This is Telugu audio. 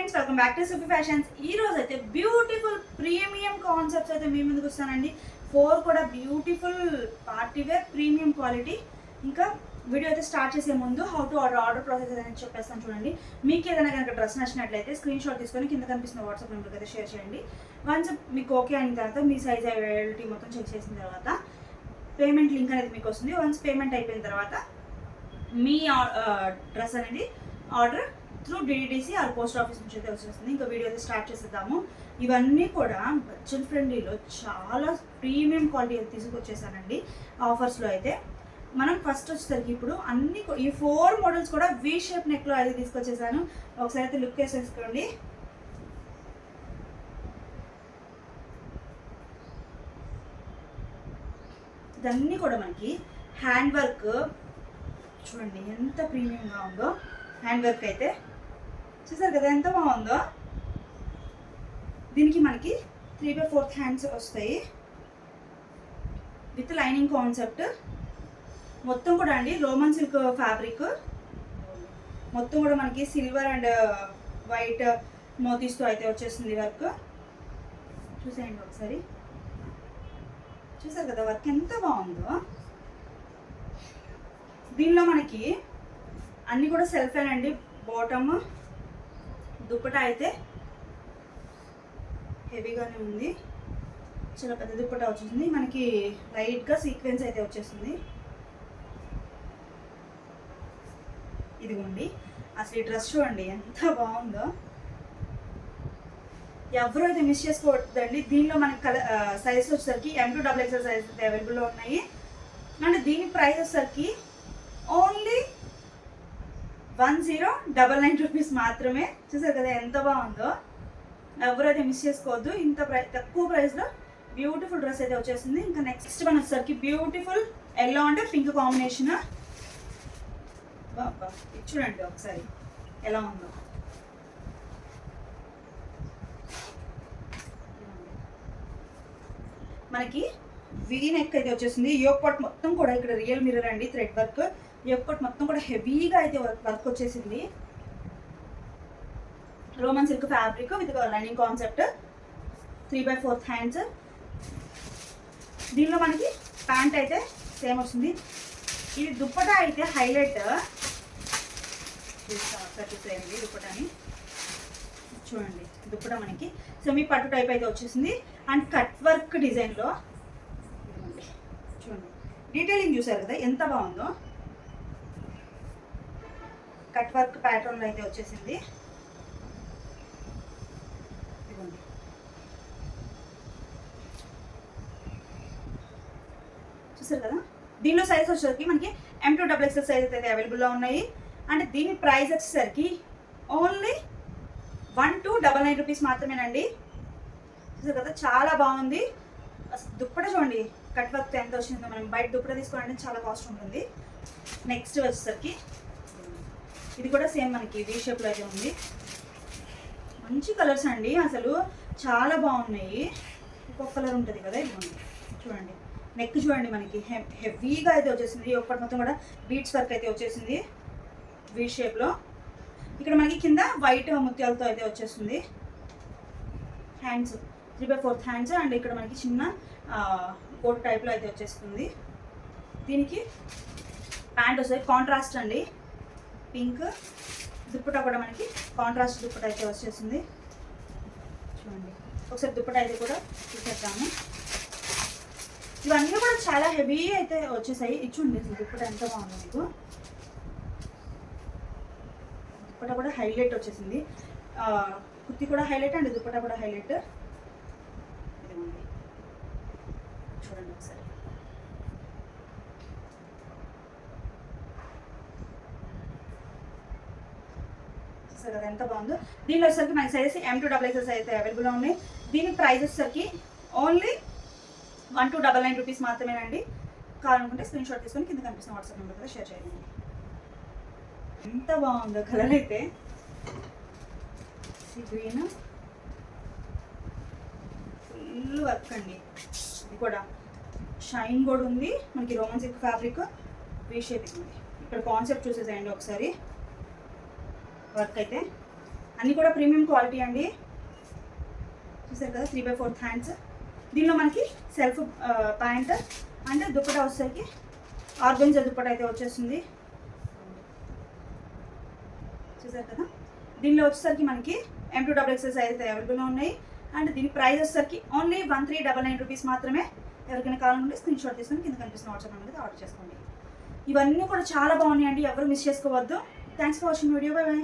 Friends, welcome back to సూపీ fashions. ఈ రోజు అయితే బ్యూటిఫుల్ ప్రీమియం కాన్సెప్ట్స్ అయితే మీ ముందుకు వస్తానండి. 4 కూడా beautiful party where premium quality. ఇంకా వీడియో అయితే స్టార్ట్ చేసే ముందు హౌ టు ఆర్డర్ ప్రాసెస్ అనేది చెప్పేస్తాను చూడండి. మీకు ఏదైనా కనుక డ్రెస్ నచ్చినట్లయితే స్క్రీన్ షాట్ తీసుకొని కింద కనిపిస్తున్న వాట్సాప్ నెంబర్కి అయితే షేర్ చేయండి. వన్స్ మీకు ఓకే అయిన తర్వాత మీ సైజ్ అవైలబిలిటీ మొత్తం చెక్ చేసిన తర్వాత పేమెంట్ లింక్ అనేది మీకు వస్తుంది. వన్స్ పేమెంట్ అయిపోయిన తర్వాత మీ డ్రెస్ అనేది order through DDDC or post office నుంచి అయితే వచ్చేస్తుంది. ఇంకా వీడియో అయితే స్టార్ట్ చేసేద్దాము. ఇవన్నీ కూడా బడ్జెట్ ఫ్రెండ్లీలో చాలా ప్రీమియం క్వాలిటీ అయితే తీసుకొచ్చేసానండి ఆఫర్స్లో. అయితే మనం ఫస్ట్ వచ్చేసరికి ఇప్పుడు అన్ని ఈ 4 మోడల్స్ కూడా వీ షేప్ నెక్లో అయితే తీసుకొచ్చేసాను. ఒకసారి అయితే లుక్ వేసేసుకోండి. ఇదన్నీ కూడా మనకి హ్యాండ్ వర్క్ చూడండి ఎంత ప్రీమియంగా ఉందో. హ్యాండ్ వర్క్ అయితే చూసారు కదా ఎంత బాగుందో. దీనికి మనకి 3/4 హ్యాండ్స్ వస్తాయి విత్ లైనింగ్ కాన్సెప్ట్. మొత్తం కూడా అండి రోమన్ సిల్క్ ఫ్యాబ్రిక్. మొత్తం కూడా మనకి సిల్వర్ అండ్ వైట్ మోతీస్తో అయితే వచ్చేస్తుంది వర్క్. చూసేయండి ఒకసారి. చూసారు కదా వర్క్ ఎంత బాగుందో. దీనిలో మనకి అన్నీ కూడా సెల్ఫ్ అండి. బాటమ్ దుప్పటా అయితే హెవీగానే ఉంది. చాలా పెద్ద దుప్పటా వచ్చేసింది. మనకి లైట్గా సీక్వెన్స్ అయితే వచ్చేసింది. ఇదిగోండి అసలు ఈ డ్రెస్ చూడండి ఎంత బాగుందో. ఎవరు అయితే మిస్ చేసుకోవద్దండి. దీనిలో మనకి సైజ్ వచ్చేసరికి M2 XXL సైజ్ అయితే అవైలబుల్లో ఉన్నాయి. అండ్ దీని ప్రైస్ వచ్చేసరికి ఓన్లీ 1099 రూపీస్ మాత్రమే. చూసారు కదా ఎంత బాగుందో. ఎవరైతే మిస్ చేసుకోవద్దు. ఇంత తక్కువ ప్రైస్లో బ్యూటిఫుల్ డ్రెస్ అయితే వచ్చేసింది. ఇంకా నెక్స్ట్ మన వచ్చేసరికి బ్యూటిఫుల్ ఎల్లో అంటే పింక్ కాంబినేషన్. బాబా ఇది చూడండి ఒకసారి ఎలా ఉందో. మనకి వీ నెక్ అయితే వచ్చేసింది. యోక్ పార్ట్ మొత్తం కూడా ఇక్కడ రియల్ మిర్రర్ అండి, థ్రెడ్ వర్క్. యోక్ పార్ట్ మొత్తం కూడా హెవీగా అయితే వర్క్ వచ్చేసింది. Roman silk fabric with lining concept. 3/4 hands. దీనిలో మనకి ప్యాంట్ అయితే సేమ్ వస్తుంది. ఇది దుప్పటా అయితే హైలైట్. చూసేయండి దుప్పటాని చూడండి. దుప్పటా మనకి సెమీ పట్టు టైప్ అయితే వచ్చేసింది. అండ్ కట్ వర్క్ డిజైన్లో చూడండి. డీటెయిలింగ్ చూసారు కదా ఎంత బాగుందో. కట్ వర్క్ ప్యాటర్న్లో అయితే వచ్చేసింది. చూసారు కదా. దీనిలో సైజ్ వచ్చేసరికి మనకి M2 XXL సైజ్ అయితే అవైలబుల్లో ఉన్నాయి. అండ్ దీని ప్రైస్ వచ్చేసరికి ఓన్లీ 1299 రూపీస్ మాత్రమేనండి. చూసారు కదా చాలా బాగుంది. దుప్పట చూడండి కట్ వర్క్ ఎంత వచ్చిందో. మనం బయట దుప్పట తీసుకోవాలంటే చాలా కాస్ట్ ఉంటుంది. నెక్స్ట్ వచ్చేసరికి ఇది కూడా సేమ్ మనకి వీ షేప్లో అయితే ఉంది. మంచి కలర్స్ అండి, అసలు చాలా బాగున్నాయి. ఒక్కొక్క కలర్ ఉంటుంది కదా. ఇది చూడండి నెక్ చూడండి మనకి హెవీగా అయితే వచ్చేసింది. ఒక్కటి మొత్తం కూడా బీట్స్ వర్క్ అయితే వచ్చేసింది వీ షేప్లో. ఇక్కడ మనకి కింద వైట్ ముత్యాలతో అయితే వచ్చేస్తుంది. Hands 3/4 hands. అండ్ ఇక్కడ మనకి చిన్న కోట్ టైప్లో అయితే వచ్చేస్తుంది. దీనికి ప్యాంట్ వస్తుంది కాంట్రాస్ట్ అండి, పింక్. దుప్పటా కూడా మనకి కాంట్రాస్ట్ దుప్పటా అయితే వచ్చేసింది. చూడండి ఒకసారి దుప్పటా అయితే కూడా చూసేద్దాము. ఇవన్నీ కూడా చాలా హెవీ అయితే వచ్చేసాయి. ఇచ్చుండి అసలు దుప్పటా ఎంత బాగుంది మీకు. దుప్పటా కూడా హైలైట్ వచ్చేసింది. కుర్తి కూడా హైలైట్ అండ్ దుప్పటా కూడా హైలైట్. చూడండి ఒకసారి. చూసారు కదా ఎంత బాగుందో. దీనిలో వచ్చేసరికి మనకి సైజ్ M2 XXL అయితే అవైలబుల్లో ఉన్నాయి. దీని ప్రైస్ వచ్చేసరికి ఓన్లీ 1299 రూపీస్ మాత్రమేనండి. కావాలనుకుంటే స్క్రీన్ షాట్ తీసుకొని కింద కనిపిస్తున్న వాట్సాప్ నెంబర్ కూడా షేర్ చేయండి. ఎంత బాగుందో కలర్ అయితే. గ్రీన్ ఫుల్ వర్క్ అండి. ఇది కూడా షైన్ కూడా ఉంది. మనకి Roman silk fabric V shape ఉంది. ఇక్కడ కాన్సెప్ట్ చూసేసేయండి ఒకసారి. వర్క్ అయితే అన్నీ కూడా ప్రీమియం క్వాలిటీ అండి. చూసారు కదా 3/4 హ్యాండ్స్. దీనిలో మనకి సెల్ఫ్ ప్యాంట్ అండ్ దుప్పట వచ్చేసరికి ఆర్గంజా దుప్పట అయితే వచ్చేస్తుంది. చూసారు కదా, దీనిలో వచ్చేసరికి మనకి M2XXL సైజ్ అయితే అవైలబుల్గా ఉన్నాయి. అండ్ దీని ప్రైస్ వచ్చేసరికి ఓన్లీ 1399 రూపీస్ మాత్రమే. ఎవరికైనా కావాలంటే స్క్రీన్ షాట్ తీసుకొని కింద కనిపిస్తున్న వాట్సాప్ నెంబర్కి ఆర్డర్ చేసుకోండి. ఇవన్నీ కూడా చాలా బాగున్నాయండి, ఎవరు మిస్ చేసుకోవద్దు. Thanks for watching video. By by.